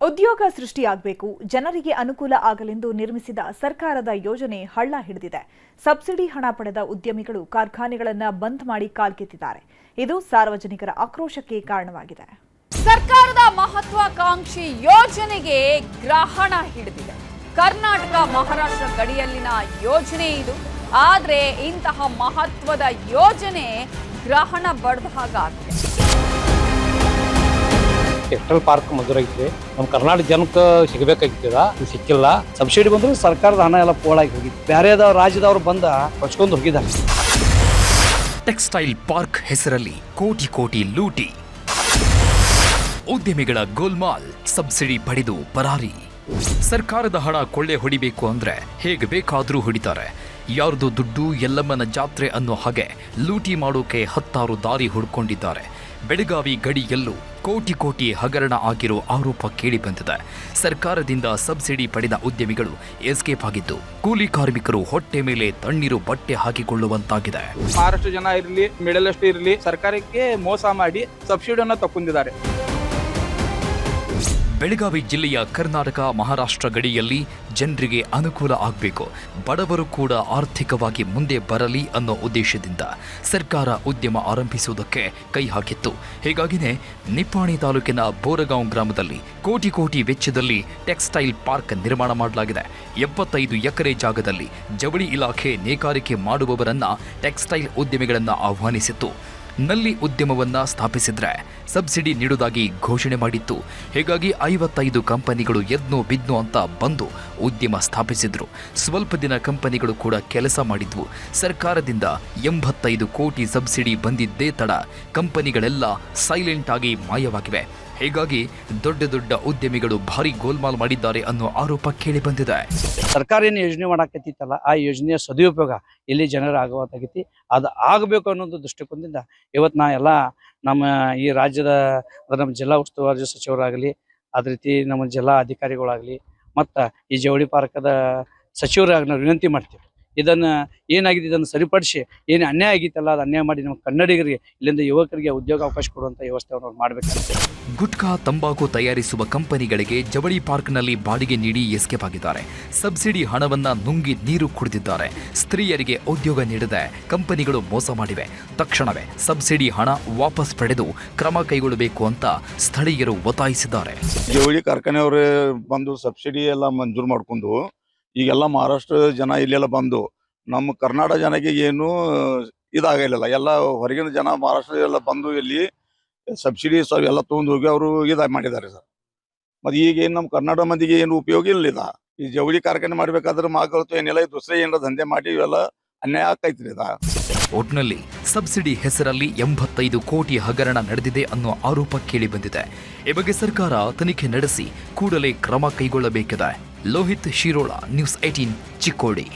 ಉದ್ಯೋಗ ಸೃಷ್ಟಿಯಾಗಬೇಕು, ಜನರಿಗೆ ಅನುಕೂಲ ಆಗಲೆಂದು ನಿರ್ಮಿಸಿದ ಸರ್ಕಾರದ ಯೋಜನೆ ಹಳ್ಳ ಹಿಡಿದಿದೆ. ಸಬ್ಸಿಡಿ ಹಣ ಪಡೆದ ಉದ್ಯಮಿಗಳು ಕಾರ್ಖಾನೆಗಳನ್ನು ಬಂದ್ ಮಾಡಿ ಕಾಲ್ಕಿತ್ತಿದ್ದಾರೆ. ಇದು ಸಾರ್ವಜನಿಕರ ಆಕ್ರೋಶಕ್ಕೆ ಕಾರಣವಾಗಿದೆ. ಸರ್ಕಾರದ ಮಹತ್ವಾಕಾಂಕ್ಷಿ ಯೋಜನೆಗೆ ಗ್ರಹಣ ಹಿಡಿದಿದೆ. ಕರ್ನಾಟಕ ಮಹಾರಾಷ್ಟ್ರ ಗಡಿಯಲ್ಲಿನ ಯೋಜನೆ ಇದು. ಆದರೆ ಇಂತಹ ಮಹತ್ವದ ಯೋಜನೆ ಗ್ರಹಣ ಬಡ್ದ ಹಾಗಾಗಿದೆ. Textile park ಮಂಜೂರಾಗಿದೆ. ನಮ್ಮ ಕರ್ನಾಟಕ ಜನಕ್ಕೆ ಸಿಗಬೇಕಾಗಿತ್ತದ, ಸಿಕ್ಕಿಲ್ಲ. ಸಬ್ಸಿಡಿ ಬಂದ್ರು ಸರ್ಕಾರದ ಹಣ ಎಲ್ಲ ಪೋಲಾಗಿ ಹೋಗಿದೆ. ಬೇರೆ ರಾಜ್ಯದವರು ಬಂದ ಹೊಚ್ಕೊಂಡು ಹೋಗಿದ್ದಾರೆ. ಟೆಕ್ಸ್ಟೈಲ್ ಪಾರ್ಕ್ ಹೆಸರಲ್ಲಿ ಕೋಟಿ ಕೋಟಿ ಲೂಟಿ. ಉದ್ಯಮಿಗಳ ಗೋಲ್ಮಾಲ್, ಸಬ್ಸಿಡಿ ಪಡೆದು ಪರಾರಿ. ಸರ್ಕಾರದ ಹಣ ಕೊಳ್ಳೆ ಹೊಡಿಬೇಕು ಅಂದ್ರೆ ಹೇಗೆ ಬೇಕಾದ್ರೂ ಹೊಡಿತಾರೆ. ಯಾರ್ದು ದುಡ್ಡು ಎಲ್ಲಮ್ಮನ ಜಾತ್ರೆ ಅನ್ನೋ ಹಾಗೆ ಲೂಟಿ ಮಾಡೋಕೆ ಹತ್ತಾರು ದಾರಿ ಹುಡ್ಕೊಂಡಿದ್ದಾರೆ. ಬೆಳಗಾವಿ ಗಡಿಯಲ್ಲೂ ಕೋಟಿ ಕೋಟಿ ಹಗರಣ ಆಗಿರೋ ಆರೋಪ ಕೇಳಿಬಂದಿದೆ. ಸರ್ಕಾರದಿಂದ ಸಬ್ಸಿಡಿ ಪಡೆದ ಉದ್ಯಮಿಗಳು ಎಸ್ಕೇಪ್ ಆಗಿದ್ದು, ಕೂಲಿ ಕಾರ್ಮಿಕರು ಹೊಟ್ಟೆ ಮೇಲೆ ತಣ್ಣೀರು ಬಟ್ಟೆ ಹಾಕಿಕೊಳ್ಳುವಂತಾಗಿದೆ. ಮಹಾರಾಷ್ಟ್ರ ಜನ ಇರಲಿ, ಮಿಡಲ್ ಈಸ್ಟ್ ಇರಲಿ, ಸರ್ಕಾರಕ್ಕೆ ಮೋಸ ಮಾಡಿ ಸಬ್ಸಿಡಿಯನ್ನು ತಗೊಂಡಿದ್ದಾರೆ. ಬೆಳಗಾವಿ ಜಿಲ್ಲೆಯ ಕರ್ನಾಟಕ ಮಹಾರಾಷ್ಟ್ರ ಗಡಿಯಲ್ಲಿ ಜನರಿಗೆ ಅನುಕೂಲ ಆಗಬೇಕು, ಬಡವರು ಕೂಡ ಆರ್ಥಿಕವಾಗಿ ಮುಂದೆ ಬರಲಿ ಅನ್ನೋ ಉದ್ದೇಶದಿಂದ ಸರ್ಕಾರ ಉದ್ಯಮ ಆರಂಭಿಸುವುದಕ್ಕೆ ಕೈ ಹಾಕಿತ್ತು. ಹೀಗಾಗಿನೇ ನಿಪ್ಪಾಣಿ ತಾಲೂಕಿನ ಬೋರಗಾಂವ್ ಗ್ರಾಮದಲ್ಲಿ ಕೋಟಿ ಕೋಟಿ ವೆಚ್ಚದಲ್ಲಿ ಟೆಕ್ಸ್ಟೈಲ್ ಪಾರ್ಕ್ ನಿರ್ಮಾಣ ಮಾಡಲಾಗಿದೆ. 75 ಎಕರೆ ಜಾಗದಲ್ಲಿ ಜವಳಿ ಇಲಾಖೆ ನೇಕಾರಿಕೆ ಮಾಡುವವರನ್ನ ಟೆಕ್ಸ್ಟೈಲ್ ಉದ್ಯಮಿಗಳನ್ನ ಆಹ್ವಾನಿಸಿತ್ತು. ನಲ್ಲಿ ಉದ್ಯಮವನ್ನ ಸ್ಥಾಪಿಸಿದ್ರೆ ಸಬ್ಸಿಡಿ ನೀಡುವುದಾಗಿ ಘೋಷಣೆ ಮಾಡಿತ್ತು. ಹೀಗಾಗಿ 55 ಕಂಪನಿಗಳು ಎದ್ನೋ ಬಿದ್ನೋ ಅಂತ ಬಂದು ಉದ್ಯಮ ಸ್ಥಾಪಿಸಿದ್ರು. ಸ್ವಲ್ಪ ದಿನ ಕಂಪನಿಗಳು ಕೂಡ ಕೆಲಸ ಮಾಡಿದ್ವು. ಸರ್ಕಾರದಿಂದ 85 ಕೋಟಿ ಸಬ್ಸಿಡಿ ಬಂದಿದ್ದೇ ತಡ ಕಂಪನಿಗಳೆಲ್ಲ ಸೈಲೆಂಟ್ ಆಗಿ ಮಾಯವಾಗಿವೆ. ಹೀಗಾಗಿ ದೊಡ್ಡ ದೊಡ್ಡ ಉದ್ಯಮಿಗಳು ಭಾರಿ ಗೋಲ್ಮಾಲ್ ಮಾಡಿದ್ದಾರೆ ಅನ್ನೋ ಆರೋಪ ಕೇಳಿ ಬಂದಿದೆ. ಸರ್ಕಾರ ಏನು ಯೋಜನೆ ಮಾಡಾಕತ್ತಿತ್ತಲ್ಲ, ಆ ಯೋಜನೆಯ ಸದುಪಯೋಗ ಇಲ್ಲಿ ಜನರ ಆಗುವಂತಾಗೈತಿ. ಅದು ಆಗಬೇಕು ಅನ್ನೋದು ದೃಷ್ಟಿಕೋನದಿಂದ ಇವತ್ತು ನಾ ಎಲ್ಲ ನಮ್ಮ ಈ ರಾಜ್ಯದ ನಮ್ಮ ಜಿಲ್ಲಾ ಉಸ್ತುವಾರಿ ಸಚಿವರಾಗಲಿ, ಅದೇ ರೀತಿ ನಮ್ಮ ಜಿಲ್ಲಾ ಅಧಿಕಾರಿಗಳಾಗಲಿ, ಮತ್ತು ಈ ಜವಳಿ ಪಾರ್ಕದ ಸಚಿವರಾಗಿ ನಾವು ವಿನಂತಿ ಮಾಡ್ತೀವಿ. ಇದನ್ನು ಏನಾಗಿದೆ ಇದನ್ನು ಸರಿಪಡಿಸಿ, ಏನು ಅನ್ಯಾಯ ಆಗಿತ್ತಲ್ಲ ಅದು ಅನ್ಯಾಯ ಮಾಡಿ ನಮ್ಮ ಕನ್ನಡಿಗರಿಗೆ, ಇಲ್ಲಿಂದ ಯುವಕರಿಗೆ ಉದ್ಯೋಗ ಅವಕಾಶ ಕೊಡುವಂಥ ವ್ಯವಸ್ಥೆಯನ್ನು ಮಾಡಬೇಕಂತ. ಗುಟ್ಕಾ, ತಂಬಾಕು ತಯಾರಿಸುವ ಕಂಪನಿಗಳಿಗೆ ಜವಳಿ ಪಾರ್ಕ್ನಲ್ಲಿ ಬಾಡಿಗೆ ನೀಡಿ ಎಸ್ಕೇಪ್ ಆಗಿದ್ದಾರೆ. ಸಬ್ಸಿಡಿ ಹಣವನ್ನ ನುಂಗಿ ನೀರು ಕುಡಿದಿದ್ದಾರೆ. ಸ್ತ್ರೀಯರಿಗೆ ಉದ್ಯೋಗ ನೀಡದೆ ಕಂಪನಿಗಳು ಮೋಸ ಮಾಡಿವೆ. ತಕ್ಷಣವೇ ಸಬ್ಸಿಡಿ ಹಣ ವಾಪಸ್ ಪಡೆದು ಕ್ರಮ ಕೈಗೊಳ್ಳಬೇಕು ಅಂತ ಸ್ಥಳೀಯರು ಒತ್ತಾಯಿಸಿದ್ದಾರೆ. ಜವಳಿ ಕಾರ್ಖಾನೆಯವರು ಬಂದು ಸಬ್ಸಿಡಿ ಎಲ್ಲ ಮಂಜೂರು ಮಾಡ್ಕೊಂಡು ಈಗೆಲ್ಲ ಮಹಾರಾಷ್ಟ್ರ ಜನ ಇಲ್ಲೆಲ್ಲ ಬಂದು ನಮ್ಮ ಕರ್ನಾಟಕ ಜನಕ್ಕೆ ಏನು ಇದಾಗಲಿಲ್ಲ. ಎಲ್ಲ ಹೊರಗಿನ ಜನ ಮಹಾರಾಷ್ಟ್ರ ಎಲ್ಲ ಬಂದು ಇಲ್ಲಿ ಸಬ್ಸಿಡಿ ಎಲ್ಲ ತೊಗೊಂಡು ಹೋಗಿ ಅವರು ಇದಾಗಿ ಮಾಡಿದ್ದಾರೆ ಸರ್. ಮತ್ತು ಈಗ ಏನು ನಮ್ಮ ಕರ್ನಾಟಕ ಮಂದಿಗೆ ಏನು ಉಪಯೋಗ ಇಲ್ಲ. ಈ ಜವಳಿ ಕಾರ್ಖಾನೆ ಮಾಡ್ಬೇಕಾದ್ರೆ ಮಕ್ಕಳು ಏನಿಲ್ಲ, ದೂಸರೆ ಏನಾರ ದಂಧೆ ಮಾಡಿ ಇವೆಲ್ಲ ಅನ್ಯಾಯ ಆಗ್ತೈತ್ರಿ. ಒಟ್ನಲ್ಲಿ ಸಬ್ಸಿಡಿ ಹೆಸರಲ್ಲಿ 85 ಕೋಟಿ ಹಗರಣ ನಡೆದಿದೆ ಅನ್ನೋ ಆರೋಪ ಕೇಳಿ ಬಂದಿದೆ. ಈ ಬಗ್ಗೆ ಸರ್ಕಾರ ತನಿಖೆ ನಡೆಸಿ ಕೂಡಲೇ ಕ್ರಮ ಕೈಗೊಳ್ಳಬೇಕಿದೆ. ಲೋಹಿತ್ ಶಿರೋಳ, ನ್ಯೂಸ್ 18, ಚಿಕ್ಕೋಡಿ.